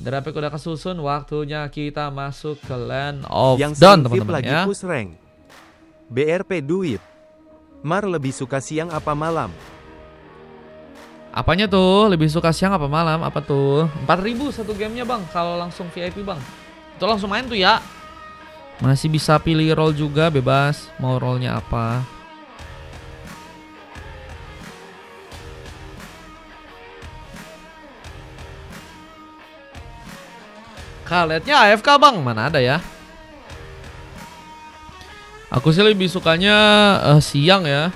Drapek udah kesusun, waktunya kita masuk ke Land of Yang Dawn, sering VIP teman-teman lagi ya. push rank. BRP duit. Mar lebih suka siang apa malam? Apanya tuh? Lebih suka siang apa malam? Apa tuh? 4.000 satu gamenya bang, kalau langsung VIP bang. Itu langsung main tuh ya. Masih bisa pilih role juga, bebas. Mau role-nya apa? Kaletnya AFK bang, mana ada ya? Aku sih lebih sukanya siang ya.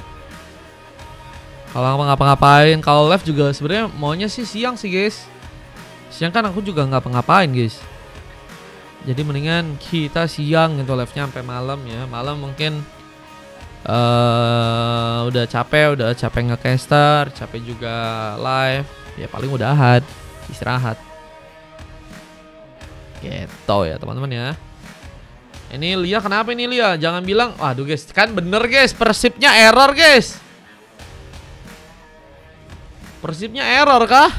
Kalau ngapa-ngapain, kalau live juga sebenarnya maunya sih siang sih guys. Siang kan aku juga ngapa-ngapain guys. Jadi mendingan kita siang gitu live-nya sampai malam ya. Malam mungkin udah capek ngecaster, capek juga live. Ya paling udahan, istirahat. Gitu ya teman-teman ya. Ini Lia kenapa ini Lia? Jangan bilang, waduh guys, kan bener guys, Persibnya error guys. Persibnya error kah?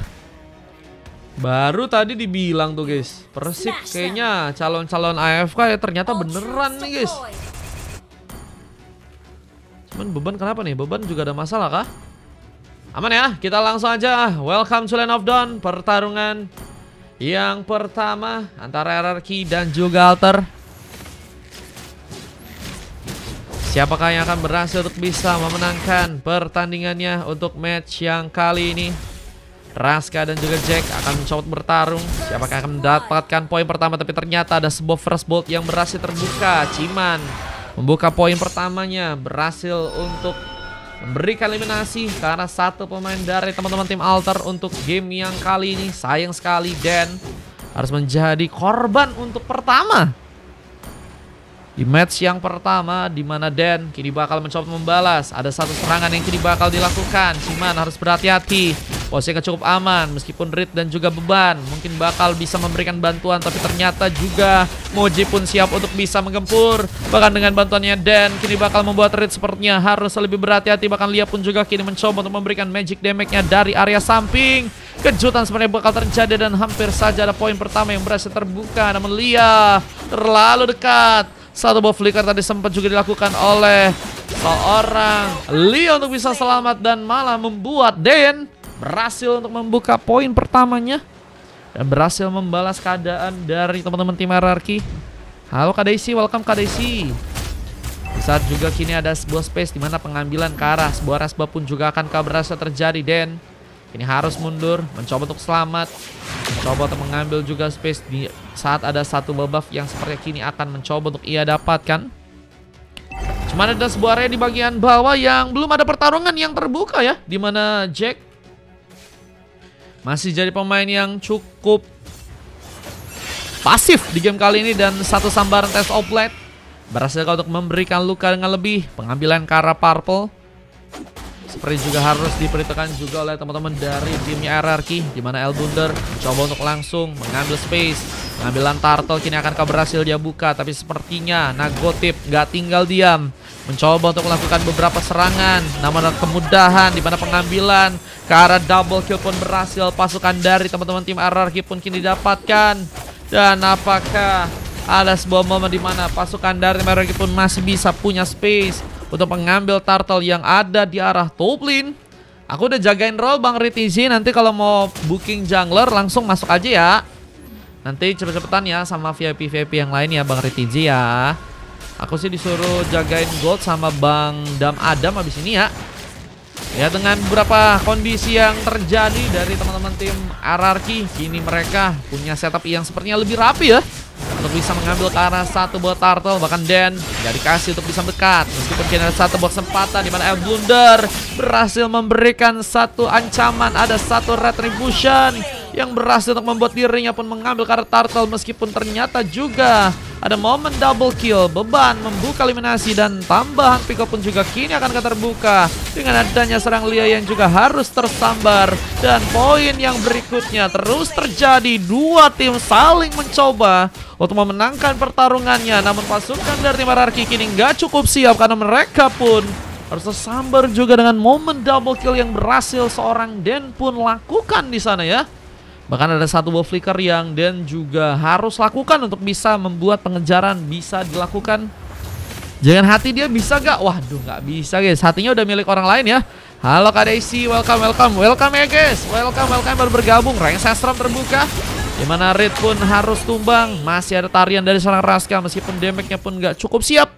Baru tadi dibilang tuh guys, Persib kayaknya calon-calon AFK ya, ternyata beneran nih guys. Cuman beban kenapa nih? Beban juga ada masalah kah? Aman ya, kita langsung aja. Welcome to Land of Dawn. Pertarungan yang pertama antara RRQ dan juga Alter. Siapakah yang akan berhasil untuk bisa memenangkan pertandingannya untuk match yang kali ini? Raska dan juga Jack akan mencoba bertarung. Siapakah akan mendapatkan poin pertama, tapi ternyata ada sebuah first bolt yang berhasil terbuka. Ciman membuka poin pertamanya, berhasil untuk memberikan eliminasi karena satu pemain dari teman-teman tim Alter untuk game yang kali ini. Sayang sekali Dan harus menjadi korban untuk pertama di match yang pertama, di mana Dan kini bakal mencoba membalas. Ada satu serangan yang kini bakal dilakukan. Ciman harus berhati-hati. Posisinya cukup aman meskipun Reed dan juga Beban mungkin bakal bisa memberikan bantuan, tapi ternyata juga Moji pun siap untuk bisa menggempur. Bahkan dengan bantuannya Dan kini bakal membuat Reed sepertinya harus lebih berhati-hati. Bahkan Lia pun juga kini mencoba untuk memberikan magic damage-nya dari area samping. Kejutan sebenarnya bakal terjadi dan hampir saja ada poin pertama yang berhasil terbuka. Namun Lia terlalu dekat. Satu buah flicker tadi sempat juga dilakukan oleh seorang Lia untuk bisa selamat dan malah membuat Dan berhasil untuk membuka poin pertamanya dan berhasil membalas keadaan dari teman-teman tim RRQ. Halo Kak Daisy, welcome Kak Daisy. Di saat juga kini ada sebuah space di mana pengambilan ke arah sebuah rasbah pun juga akan berhasil terjadi. Dan ini harus mundur, mencoba untuk selamat, mencoba untuk mengambil juga space di saat ada satu buff yang seperti kini akan mencoba untuk ia dapatkan. Cuman ada sebuah area di bagian bawah yang belum ada pertarungan yang terbuka ya, di mana Jack masih jadi pemain yang cukup pasif di game kali ini dan satu sambaran test of blade berhasil untuk memberikan luka dengan lebih. Pengambilan ke arah purple seperti juga harus diperhitungkan juga oleh teman-teman dari timnya RRQ, di mana Elbunder mencoba untuk langsung mengambil space. Pengambilan turtle kini akan berhasil dia buka, tapi sepertinya Nagotip nggak tinggal diam, mencoba untuk melakukan beberapa serangan. Namun ada kemudahan di mana pengambilan ke arah double kill pun berhasil. Pasukan dari teman-teman tim RRQ pun kini didapatkan. Dan apakah ada sebuah momen di mana pasukan dari tim RRQ pun masih bisa punya space untuk mengambil turtle yang ada di arah top lane? Aku udah jagain role Bang Ritizi, nanti kalau mau booking jungler langsung masuk aja ya. Nanti cepet-cepetan ya sama VIP-VIP yang lain ya Bang Ritizi ya. Aku sih disuruh jagain gold sama Bang Dam Adam habis ini ya. Ya dengan beberapa kondisi yang terjadi dari teman-teman tim RRQ, kini mereka punya setup yang sepertinya lebih rapi ya, untuk bisa mengambil ke arah satu buah turtle. Bahkan Dan gak dikasih untuk bisa mendekat, meskipun kini ada satu buah kesempatan di mana Elbunder berhasil memberikan satu ancaman. Ada satu retribution yang berhasil untuk membuat dirinya pun mengambil ke arah turtle, meskipun ternyata juga ada momen double kill. Beban membuka eliminasi dan tambahan pick up pun juga kini akan terbuka dengan adanya serang Lia yang juga harus tersambar. Dan poin yang berikutnya terus terjadi, dua tim saling mencoba untuk memenangkan pertarungannya. Namun pasukan dari tim RRQ kini nggak cukup siap karena mereka pun harus tersambar juga dengan momen double kill yang berhasil seorang Den pun lakukan di sana ya. Bahkan ada satu buah flicker yang Den juga harus lakukan untuk bisa membuat pengejaran bisa dilakukan. Jangan hati dia bisa gak? Waduh, gak bisa guys. Hatinya udah milik orang lain ya. Halo Kak Daisy, welcome ya guys. Welcome baru bergabung. Rank Sestrom terbuka, dimana Reed pun harus tumbang. Masih ada tarian dari seorang Raska, meskipun damage-nya pun gak cukup siap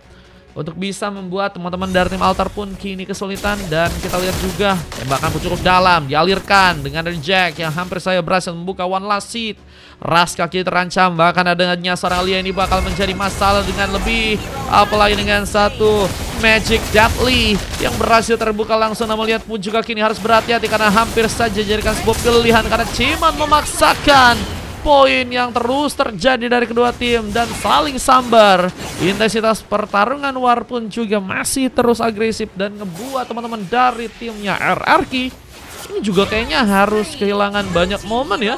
untuk bisa membuat teman-teman dari tim Altar pun kini kesulitan. Dan kita lihat juga tembakan pun cukup dalam, dialirkan dengan dari Jack yang hampir saya berhasil membuka one last seat. Raska kini terancam, bahkan adanya seorang Alia ini bakal menjadi masalah dengan lebih, apalagi dengan satu Magic Deadly yang berhasil terbuka langsung. Namun lihat pun juga kini harus berhati-hati karena hampir saja jadikan sebuah pilihan karena Ciman memaksakan poin yang terus terjadi dari kedua tim dan saling sambar. Intensitas pertarungan war pun juga masih terus agresif dan ngebuat teman-teman dari timnya RRQ ini juga kayaknya harus kehilangan banyak momen ya.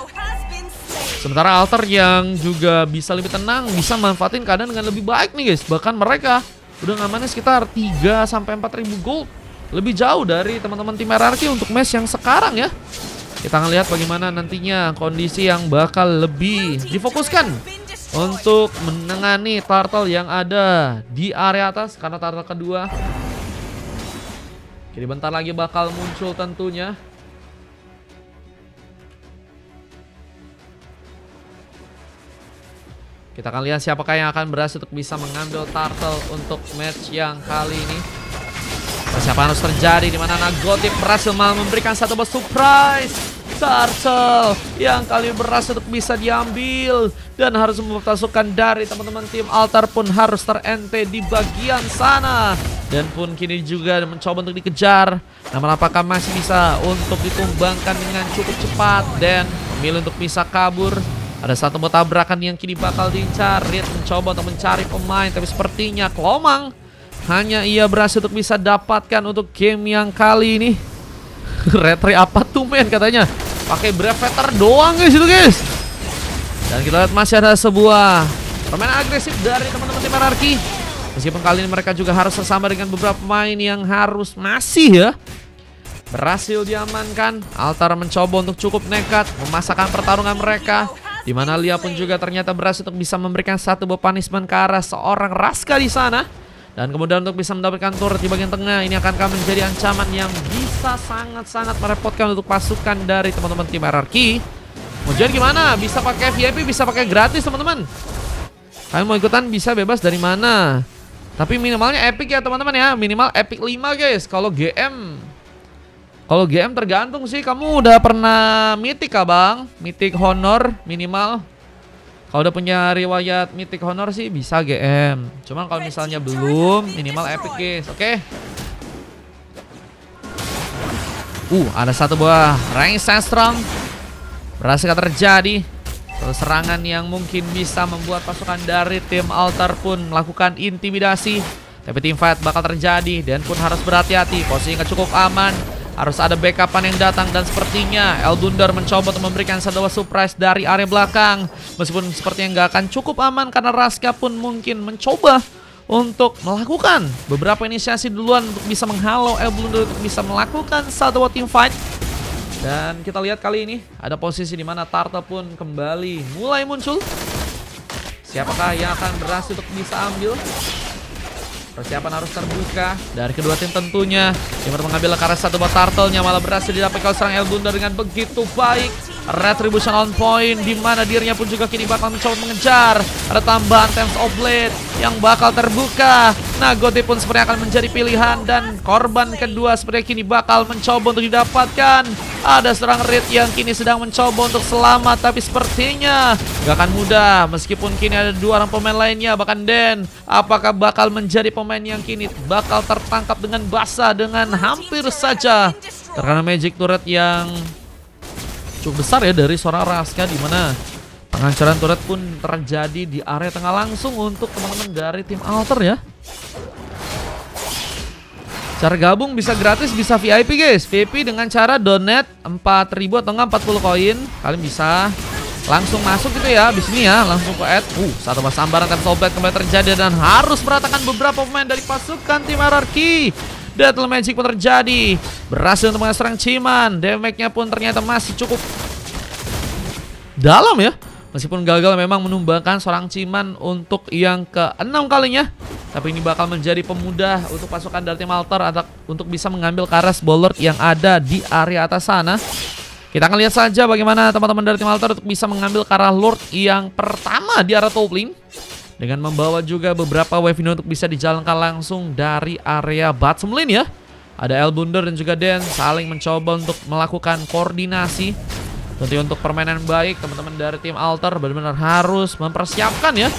Sementara Altar yang juga bisa lebih tenang, bisa manfaatin keadaan dengan lebih baik nih guys. Bahkan mereka udah ngamannya sekitar 3-4 ribu gold, lebih jauh dari teman-teman tim RRQ untuk match yang sekarang ya. Kita akan lihat bagaimana nantinya kondisi yang bakal lebih difokuskan untuk menangani turtle yang ada di area atas. Karena turtle kedua jadi bentar lagi bakal muncul tentunya. Kita akan lihat siapakah yang akan berhasil untuk bisa mengambil turtle untuk match yang kali ini. Persiapan harus terjadi di mana Nagotip berhasil memberikan satu buah surprise. Turtle yang kali berhasil untuk bisa diambil dan harus membuat pasukan dari teman-teman tim Altar pun harus terente di bagian sana. Dan pun kini juga mencoba untuk dikejar. Namun apakah masih bisa untuk ditumbangkan dengan cukup cepat dan memilih untuk bisa kabur. Ada satu buah tabrakan yang kini bakal diincar. Reed mencoba untuk mencari pemain, tapi sepertinya Klomang hanya ia berhasil untuk bisa dapatkan untuk game yang kali ini. Retry apa tuh men katanya? Pakai Breveter doang guys itu guys. Dan kita lihat masih ada sebuah permainan agresif dari teman-teman tim RRQ. Meskipun kali ini mereka juga harus bersama dengan beberapa pemain yang harus masih ya berhasil diamankan. Altar mencoba untuk cukup nekat memasakkan pertarungan mereka, di mana Lia pun juga ternyata berhasil untuk bisa memberikan satu buah punishment ke arah seorang Raska di sana. Dan kemudian untuk bisa mendapatkan turret di bagian tengah, ini akankah menjadi ancaman yang bisa sangat-sangat merepotkan untuk pasukan dari teman-teman tim RRQ. Mau jadi gimana? Bisa pakai VIP, bisa pakai gratis teman-teman. Kalian mau ikutan bisa bebas dari mana. Tapi minimalnya epic ya teman-teman ya. Minimal epic 5 guys. Kalau GM tergantung sih. Kamu udah pernah mythic kah bang? Mythic Honor minimal. Kalau udah punya riwayat Mythic Honor sih bisa GM. Cuman kalau misalnya belum, minimal epic guys. Oke. Ada satu buah Rank Sestrom berhasil terjadi. Satu serangan yang mungkin bisa membuat pasukan dari tim Altar pun melakukan intimidasi. Tapi team fight bakal terjadi dan pun harus berhati-hati. Posisinya cukup aman. Harus ada backupan yang datang dan sepertinya Eldundar mencoba untuk memberikan satu surprise dari area belakang. Meskipun sepertinya nggak akan cukup aman karena Raska pun mungkin mencoba untuk melakukan beberapa inisiasi duluan untuk bisa menghalau Eldundar untuk bisa melakukan satu team fight. Dan kita lihat kali ini ada posisi di mana Turtle pun kembali mulai muncul. Siapakah yang akan berhasil untuk bisa ambil? Persiapan harus terbuka dari kedua tim tentunya. Yang mengambil ke arah satu buat Turtle-nya malah berhasil didapatkan serang Eldundar dengan begitu baik. Retribution on point, di mana dirinya pun juga kini bakal mencoba mengejar. Ada tambahan Times of Blade yang bakal terbuka. Nagotip pun sepertinya akan menjadi pilihan dan korban kedua sepertinya kini bakal mencoba untuk didapatkan. Ada serang Reed yang kini sedang mencoba untuk selamat, tapi sepertinya gak akan mudah meskipun kini ada dua orang pemain lainnya. Bahkan Den, apakah bakal menjadi pemain yang kini bakal tertangkap dengan basah dengan hampir saja terkena magic turret yang cukup besar ya dari seorang Raska, di mana penghancuran turret pun terjadi di area tengah langsung untuk teman-teman dari tim Altar ya. Cara gabung bisa gratis, bisa VIP guys. VIP dengan cara donate 4.000 atau enggak 40 koin. Kalian bisa langsung masuk gitu ya. Di sini ya, langsung ke add. Satu mas sambaran Times of Blade kembali terjadi dan harus meratakan beberapa pemain dari pasukan tim RRQ. Deadly Magic pun terjadi. Berhasil untuk mengeserang Ciman. Damage-nya pun ternyata masih cukup dalam ya. Meskipun gagal memang menumbangkan seorang Ciman untuk yang ke-6 kalinya. Tapi ini bakal menjadi pemudah untuk pasukan dari tim Alter untuk bisa mengambil Karas Bollard yang ada di area atas sana. Kita akan lihat saja bagaimana teman-teman dari tim Alter untuk bisa mengambil Kara Lord yang pertama di area top lane. Dengan membawa juga beberapa weapon untuk bisa dijalankan langsung dari area bottom lane ya. Ada Elbunder dan juga Den saling mencoba untuk melakukan koordinasi. Tentu untuk permainan baik, teman-teman dari tim Alter benar-benar harus mempersiapkan ya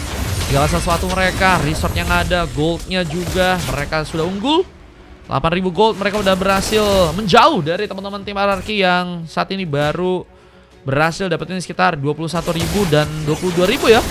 segala sesuatu mereka. Resort yang ada, goldnya juga mereka sudah unggul. 8.000 gold mereka udah berhasil menjauh dari teman-teman tim RRQ yang saat ini baru berhasil dapetin sekitar 21.000 dan 22.000 ya.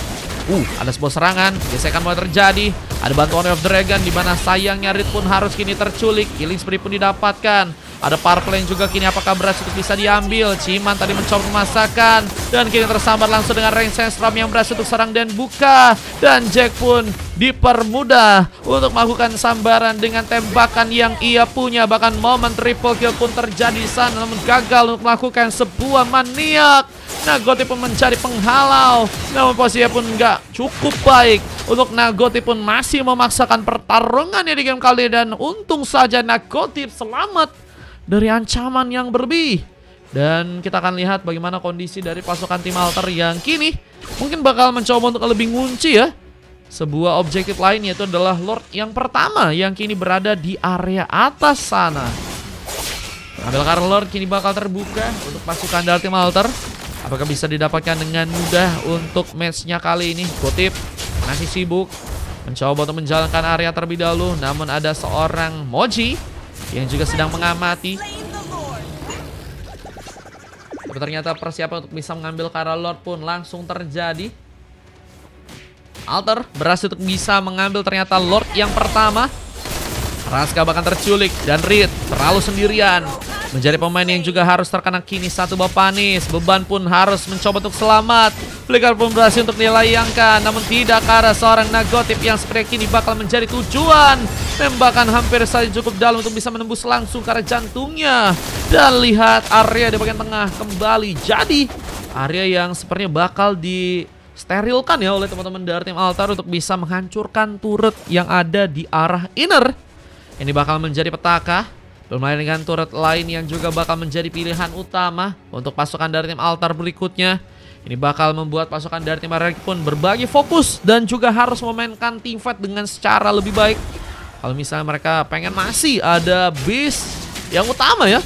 Ada sebuah serangan, gesekan mulai terjadi. Ada bantuan of Dragon di mana sayangnya Reed pun harus kini terculik. Killing spree pun didapatkan. Ada Purple yang juga kini apakah berhasil untuk bisa diambil. Ciman tadi mencoba memasakkan dan kini tersambar langsung dengan Rain Sandstorm yang berhasil untuk serang dan buka. Dan Jack pun dipermudah untuk melakukan sambaran dengan tembakan yang ia punya. Bahkan momen triple kill pun terjadi di sana, namun gagal untuk melakukan sebuah maniak. Nagoti pun mencari penghalau, namun posisinya pun nggak cukup baik untuk Nagoti pun masih memaksakan pertarungannya di game kali. Dan untung saja Nagoti selamat dari ancaman yang berlebih. Dan kita akan lihat bagaimana kondisi dari pasukan tim Alter yang kini mungkin bakal mencoba untuk lebih ngunci ya sebuah objektif lain, yaitu adalah Lord yang pertama yang kini berada di area atas sana. Ambil Kara Lord kini bakal terbuka untuk pasukan dari tim Alter. Apakah bisa didapatkan dengan mudah untuk matchnya kali ini? Gotip masih sibuk mencoba untuk menjalankan area terlebih dahulu, namun ada seorang Moji yang juga sedang mengamati. Tapi ternyata persiapan untuk bisa mengambil Kara Lord pun langsung terjadi. Alter berhasil untuk bisa mengambil ternyata Lord yang pertama. Raska bahkan terculik dan Reed terlalu sendirian. Menjadi pemain yang juga harus terkena kini satu buah panis. Beban pun harus mencoba untuk selamat. Flicker pun berhasil untuk dilayangkan, namun tidak ke arah seorang Nagotip yang seperti kini bakal menjadi tujuan. Tembakan hampir saja cukup dalam untuk bisa menembus langsung ke arah jantungnya. Dan lihat area di bagian tengah kembali jadi area yang sepertinya bakal disterilkan ya oleh teman-teman dari tim Alter untuk bisa menghancurkan turret yang ada di arah inner. Ini bakal menjadi petaka. Bermain dengan turret lain yang juga bakal menjadi pilihan utama untuk pasukan dari tim Alter berikutnya. Ini bakal membuat pasukan dari tim RRQ pun berbagi fokus dan juga harus memainkan teamfight dengan secara lebih baik. Kalau misalnya mereka pengen masih ada base yang utama ya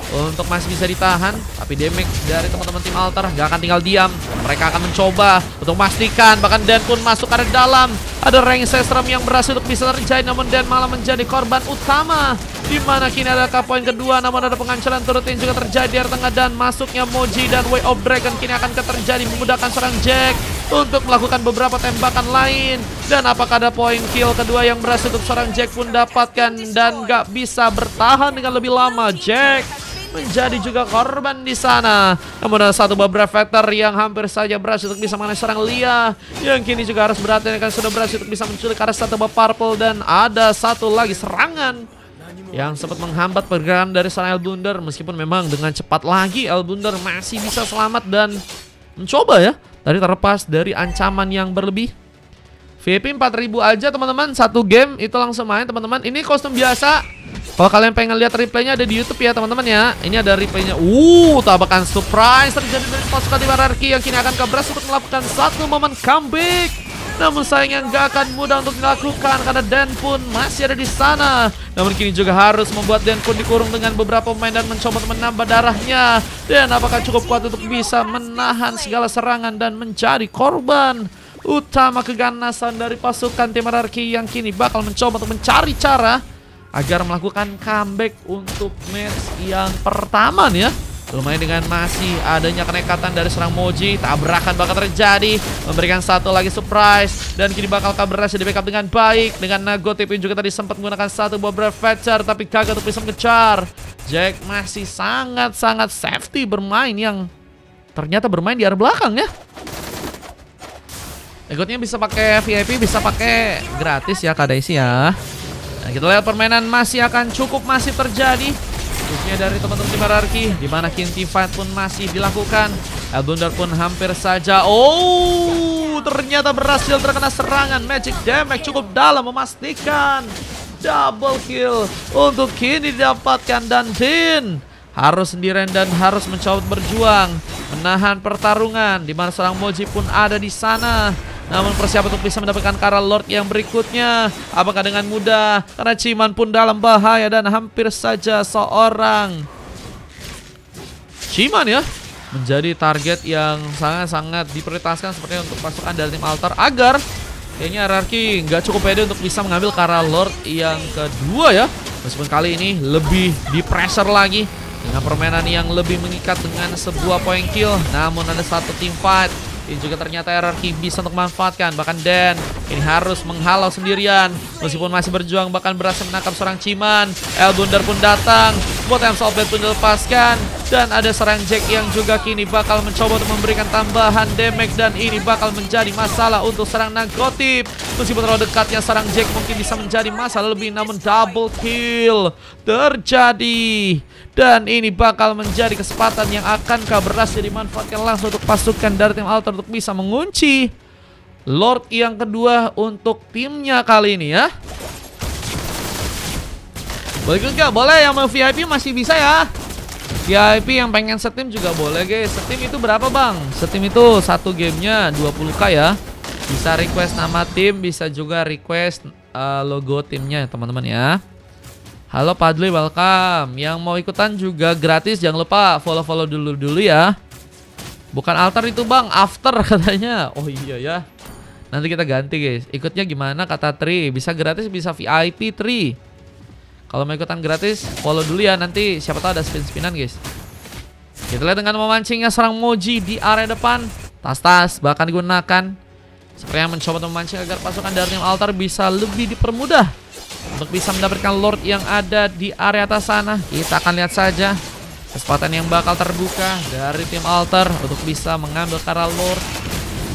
untuk masih bisa ditahan, tapi damage dari teman-teman tim Alter gak akan tinggal diam. Mereka akan mencoba untuk memastikan, bahkan Dan pun masuk ke dalam. Ada Rain Sandstorm yang berhasil untuk bisa terjadi, namun Dan malah menjadi korban utama. Dimana kini ada poin kedua, namun ada penghancuran turret yang juga terjadi di tengah. Dan masuknya Moji dan Way of Dragon kini akan terjadi, memudahkan seorang Jack untuk melakukan beberapa tembakan lain. Dan apakah ada poin kill kedua yang berhasil untuk seorang Jack pun dapatkan, dan gak bisa bertahan dengan lebih lama. Jack menjadi juga korban di sana. Namun ada satu beberapa factor yang hampir saja berhasil untuk bisa mengenai serang Lia, yang kini juga harus berhati-hati kan sudah berhasil untuk bisa menculik arah satu Purple. Dan ada satu lagi serangan yang sempat menghambat pergerakan dari seorang Elbunder. Meskipun memang dengan cepat lagi Elbunder masih bisa selamat dan mencoba ya tadi terlepas dari ancaman yang berlebih. VIP 4.000 aja teman-teman, satu game itu langsung main teman-teman. Ini kostum biasa. Kalau kalian pengen lihat replaynya ada di YouTube ya teman-teman ya. Ini ada replaynya. Tabakan surprise terjadi dari pasukan tim RRQ yang kini akan berhasil untuk melakukan satu momen comeback. Namun sayangnya nggak akan mudah untuk dilakukan karena Dan pun masih ada di sana. Namun kini juga harus membuat Dan pun dikurung dengan beberapa pemain dan mencoba untuk menambah darahnya. Dan apakah cukup kuat untuk bisa menahan segala serangan dan menjadi korban utama keganasan dari pasukan tim RRQ yang kini bakal mencoba untuk mencari cara agar melakukan comeback untuk match yang pertama nih ya. Lumayan dengan masih adanya kenekatan dari serang Moji. Tabrakan bakal terjadi, memberikan satu lagi surprise. Dan kini bakal berhasil di backup dengan baik. Dengan Nagotip yang juga tadi sempat menggunakan satu buah Fetcher, tapi gagal untuk bisa mengejar. Jack masih sangat-sangat safety bermain, yang ternyata bermain di arah belakang ya. Ikutnya bisa pakai VIP, bisa pakai gratis ya Kak Daisy ya. Nah, kita lihat permainan masih akan cukup masih terjadi. Khususnya dari teman-teman tim RRQ, di mana killing teamfight pun masih dilakukan. Elblunder pun hampir saja. Oh, ternyata berhasil terkena serangan. Magic damage cukup dalam memastikan double kill untuk kini didapatkan. Dan Din harus sendirian dan harus mencoba berjuang menahan pertarungan, di mana seorang Moji pun ada di sana. Namun persiapan untuk bisa mendapatkan Kara Lord yang berikutnya, apakah dengan mudah? Karena Ciman pun dalam bahaya dan hampir saja seorang Ciman ya menjadi target yang sangat-sangat diprioritaskan sepertinya untuk pasukan dari tim Altar, agar kayaknya RRQ nggak cukup pede untuk bisa mengambil Kara Lord yang kedua ya. Meskipun kali ini lebih di pressure lagi dengan permainan yang lebih mengikat dengan sebuah point kill. Namun ada satu team fight ini juga ternyata RRQ bisa untuk memanfaatkan. Bahkan Dan ini harus menghalau sendirian, meskipun masih berjuang, bahkan berhasil menangkap seorang Ciman. Elblunder pun datang, buat Times of Blade pun dilepaskan. Dan ada serang Jack yang juga kini bakal mencoba untuk memberikan tambahan damage. Dan ini bakal menjadi masalah untuk serang Nagotip. Meskipun terlalu dekatnya serang Jack mungkin bisa menjadi masalah lebih, namun double kill terjadi. Dan ini bakal menjadi kesempatan yang akankah berhasil dimanfaatkan langsung untuk pasukan dari tim Altar untuk bisa mengunci Lord yang kedua untuk timnya kali ini ya. Boleh ikut gak? Boleh, yang mau VIP masih bisa ya. VIP yang pengen setim juga boleh guys. Setim itu berapa bang? Setim itu satu gamenya 20k ya. Bisa request nama tim, bisa juga request logo timnya teman-teman ya. Halo Padli, welcome. Yang mau ikutan juga gratis, jangan lupa follow-follow dulu ya. Bukan altar itu bang, after katanya. Oh iya ya. Nanti kita ganti guys. Ikutnya gimana kata Tri? Bisa gratis, bisa VIP Tri. Kalau mau ikutan gratis, follow dulu ya. Nanti siapa tahu ada spin-spinan guys. Kita lihat dengan memancingnya serang Moji di area depan. Tas-tas bahkan digunakan seperti yang mencoba memancing agar pasukan dari tim Altar bisa lebih dipermudah untuk bisa mendapatkan Lord yang ada di area atas sana. Kita akan lihat saja kesempatan yang bakal terbuka dari tim Altar untuk bisa mengambil Kara Lord.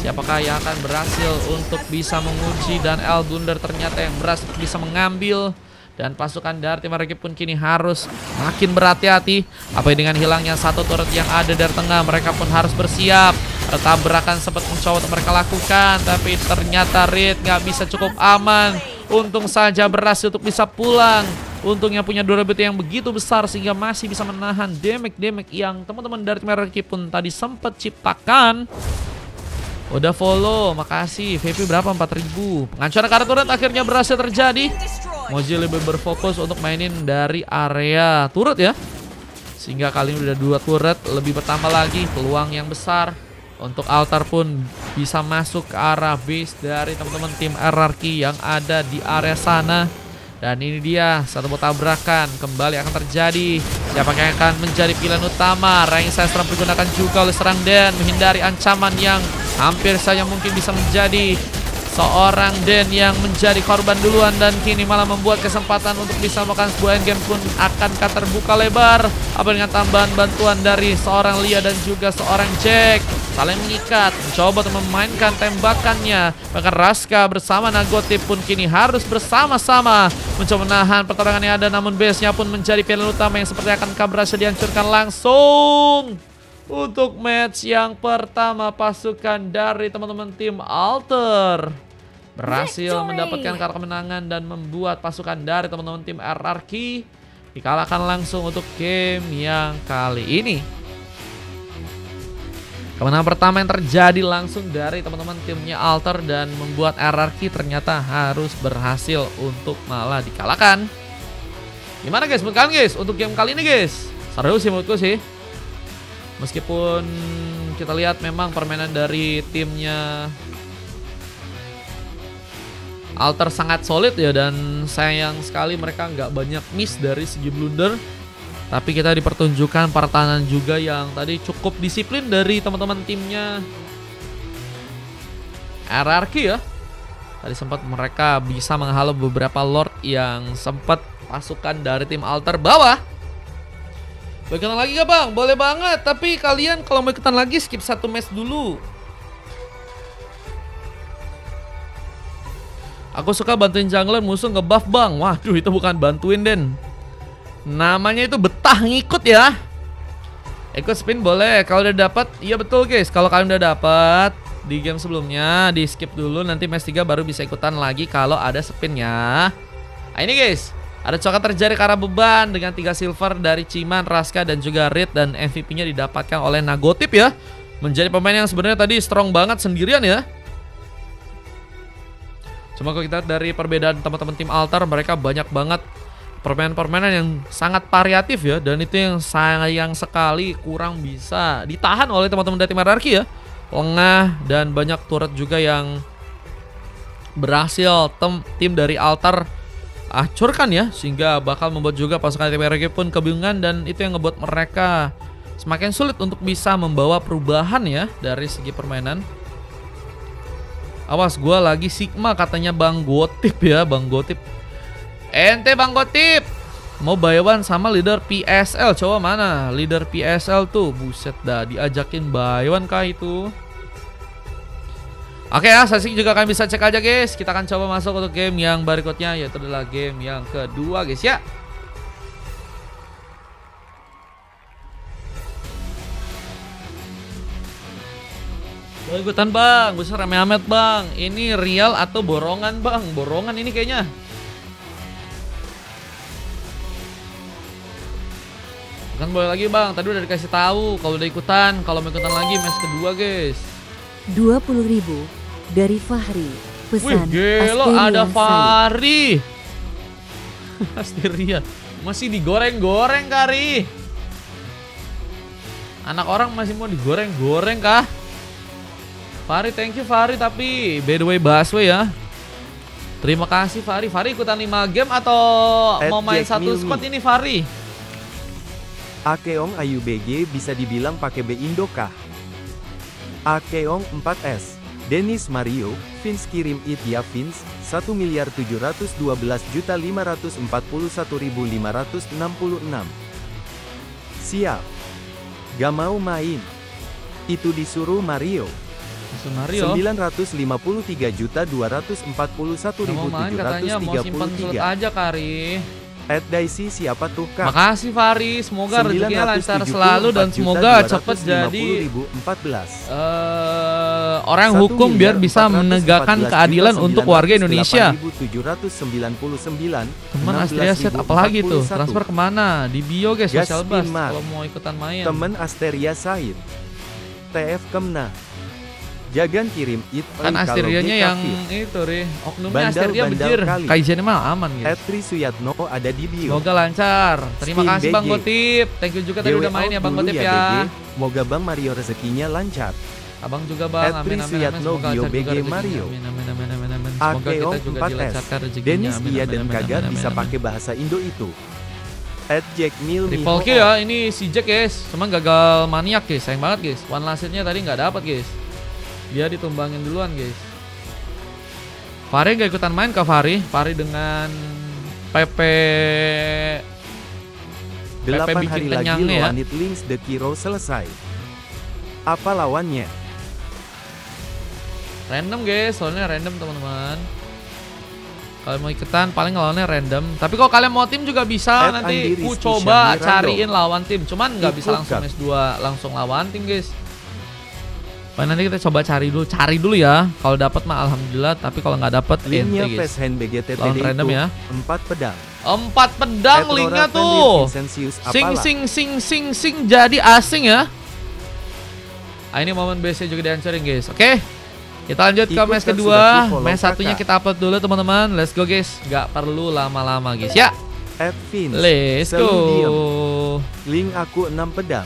Siapakah yang akan berhasil untuk bisa menguji? Dan Elblunder ternyata yang berhasil bisa mengambil. Dan pasukan dari tim RRQ pun kini harus makin berhati-hati. Apalagi dengan hilangnya satu turret yang ada dari tengah, mereka pun harus bersiap. Tabrakan sempat mencoba untuk mereka lakukan, tapi ternyata Reed nggak bisa cukup aman. Untung saja berhasil untuk bisa pulang. Untungnya punya durability yang begitu besar sehingga masih bisa menahan damage yang teman-teman dari tim RRQ pun tadi sempat ciptakan. Udah follow, makasih. VP berapa? 4000. Penghancuran Kara turret akhirnya berhasil terjadi. Moji lebih berfokus untuk mainin dari area turret ya. Sehingga kali ini udah 2 turret, lebih bertambah lagi peluang yang besar untuk Altar pun bisa masuk ke arah base dari teman-teman tim RRQ yang ada di area sana. Dan ini dia, satu buah tabrakan kembali akan terjadi. Siapa yang akan menjadi pilihan utama? Rank Sestram digunakan juga oleh serang Den, menghindari ancaman yang hampir saja mungkin bisa menjadi seorang Den yang menjadi korban duluan. Dan kini malah membuat kesempatan untuk bisa melakukan sebuah endgame pun akankah terbuka lebar. Apa dengan tambahan bantuan dari seorang Lia dan juga seorang Jack, saling mengikat, mencoba untuk memainkan tembakannya. Bahkan Raska bersama Nagotip pun kini harus bersama-sama mencoba menahan pertarungan yang ada. Namun base-nya pun menjadi pilihan utama yang seperti akan berhasil dihancurkan langsung. Untuk match yang pertama, pasukan dari teman-teman tim Altar berhasil mendapatkan kartu kemenangan dan membuat pasukan dari teman-teman tim RRQ dikalahkan langsung untuk game yang kali ini. Kemenangan pertama yang terjadi langsung dari teman-teman timnya Altar dan membuat RRQ ternyata harus berhasil untuk malah dikalahkan. Gimana guys menurut kalian guys untuk game kali ini guys? Seru sih menurutku sih. Meskipun kita lihat memang permainan dari timnya Altar sangat solid ya, dan sayang sekali mereka nggak banyak miss dari segi blunder. Tapi kita dipertunjukkan pertahanan juga yang tadi cukup disiplin dari teman-teman timnya RRQ ya. Tadi sempat mereka bisa menghalau beberapa Lord yang sempat pasukan dari tim Altar bawah. Mau ikutan lagi gak bang? Boleh banget. Tapi kalian kalau mau ikutan lagi skip satu match dulu. Aku suka bantuin jungler musuh ngebuff bang. Waduh itu bukan bantuin Den. Namanya itu betah ngikut ya. Ikut spin boleh kalau udah dapat. Iya betul guys, kalau kalian udah dapat di game sebelumnya di skip dulu, nanti match 3 baru bisa ikutan lagi kalau ada spinnya. Nah ini guys, ada coklat terjadi karena beban dengan 3 silver dari Ciman, Raska dan juga Reed, dan MVP-nya didapatkan oleh Nagotip ya. Menjadi pemain yang sebenarnya tadi strong banget sendirian ya. Cuma kalau kita dari perbedaan teman-teman tim Altar, mereka banyak banget permainan-permainan yang sangat variatif ya, dan itu yang sayang sekali kurang bisa ditahan oleh teman-teman dari tim hierarki ya. Lengah dan banyak turret juga yang berhasil tim dari Altar acurkan ya, sehingga bakal membuat juga pasukan tim hierarki pun kebingungan, dan itu yang ngebuat mereka semakin sulit untuk bisa membawa perubahan ya dari segi permainan. Awas, gua lagi Sigma katanya Bang Gotip ya, Bang Gotip. Ente Bang Gotip mau buy one sama leader PSL, coba mana leader PSL tuh? Buset dah, diajakin buy one kah itu? Oke ya, sesi juga kalian bisa cek aja guys. Kita akan coba masuk untuk game yang berikutnya, yaitu adalah game yang kedua guys ya. Ikutan bang, bisa rame-rame bang. Ini real atau borongan bang? Borongan ini kayaknya. Kan boleh lagi bang, tadi udah dikasih tahu kalau udah ikutan, kalau mau ikutan lagi match kedua guys. 20.000 dari Fahri. Pesan. Wih gelo, ada Fahri. Asteria masih digoreng-goreng kari. Anak orang masih mau digoreng-goreng kah? Fahri, thank you Fahri, tapi by the way busway ya. Terima kasih Fahri. Fahri ikutan 5 game atau mau main satu squad ini Fahri? Akeong Ayu BG bisa dibilang pakai B Indo kah? Akeong 4S, Dennis Mario, Vince kirim it ya Vince, 1.712.541.566. Siap. Gak mau main. Itu disuruh Mario. Mario 953.241.733. mau main katanya, mau simpan slot aja kari. Daisy siapa tuh kak? Makasih Fahri, semoga rezekinya lancar selalu dan semoga cepet jadi orang hukum biar bisa menegakkan keadilan untuk warga Indonesia. Teman Asteria Set apalagi tuh? Transfer kemana? Di bio guys, social bus kalau mau ikutan main. Temen Asteria Said, TF Kemna, Jagan kirim it kan Asterianya yang itu Ri, oknumnya Asteria bejir, Kaizennya mah aman gitu. Tri Suyatno ada di bio. Semoga lancar. Terima kasih Bang Gotip. Thank you juga tadi udah main ya Bang Gotip ya. Moga Bang Mario rezekinya lancar. Abang juga Bang, amin amin amin. Semoga lancar juga rezekinya. Amin amin amin amin amin. Semoga kita juga dilancarkan rezekinya. Dennis iya dan kagak bisa pakai bahasa Indo itu. Jack Mil triple kill ya, ini si Jack guys. Cuman gagal maniak guys, sayang banget guys. One last-nya tadi nggak dapat guys. Dia ditumbangin duluan guys. Fahri gak ikutan main ke Fahri. Fahri dengan PP 8 bikin hari lagi ya. lawan Links The Kiro selesai. Apa lawannya? Random guys, soalnya random teman-teman. Kalau mau ikutan paling lawannya random. Tapi kalau kalian mau tim juga bisa. Nanti ku coba cariin lawan tim. Cuman nggak bisa langsung S2 langsung lawan tim guys. Nanti kita coba cari dulu ya. Kalau dapat mah alhamdulillah, tapi kalau nggak dapat ente guys. Lawan random ya. 4 pedang. 4 pedang linknya tuh. Sing jadi asing ya. Ini momen BC juga dihancurin guys. Oke. Kita lanjut ke match kedua. Match satunya kita upload dulu teman-teman. Let's go guys. Nggak perlu lama-lama guys ya. Let's go. Link aku 6 pedang.